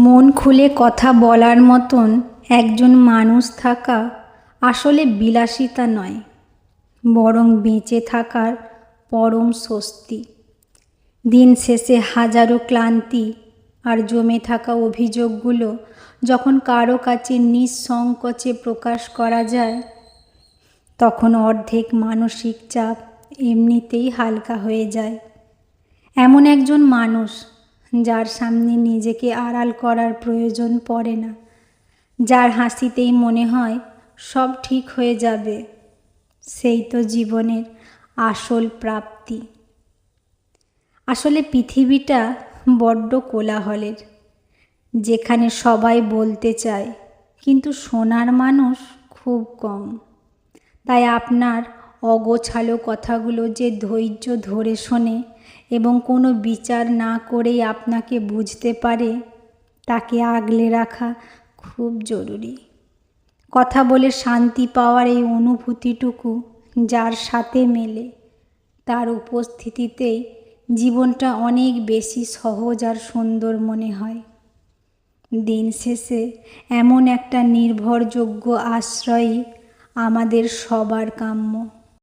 মন খুলে কথা বলার মতন একজন মানুষ থাকা আসলে বিলাসিতা নয়, বরং বেঁচে থাকার পরম স্বস্তি। দিন শেষে হাজারো ক্লান্তি আর জমে থাকা অভিযোগগুলো যখন কারো কাছে নিঃসংকোচে প্রকাশ করা যায়, তখন অর্ধেক মানসিক চাপ এমনিতেই হালকা হয়ে যায়। এমন একজন মানুষ যার সামনে নিজেকে আড়াল করার প্রয়োজন পড়ে না, যার হাসিতেই মনে হয় সব ঠিক হয়ে যাবে, সেই তো জীবনের আসল প্রাপ্তি। আসলে পৃথিবীটা বড্ড কোলাহলের, যেখানে সবাই বলতে চায় কিন্তু শোনার মানুষ খুব কম। তাই আপনার অগোছালো কথাগুলো যে ধৈর্য ধরে শোনে এবং কোনো বিচার না করেই আপনাকে বুঝতে পারে, তাকে আগলে রাখা খুব জরুরি। কথা বলে শান্তি পাওয়ার এই অনুভূতিটুকু যার সাথে মেলে, তার উপস্থিতিতেই জীবনটা অনেক বেশি সহজ আর সুন্দর মনে হয়। দিন শেষে এমন একটা নির্ভরযোগ্য আশ্রয়ই আমাদের সবার কাম্য।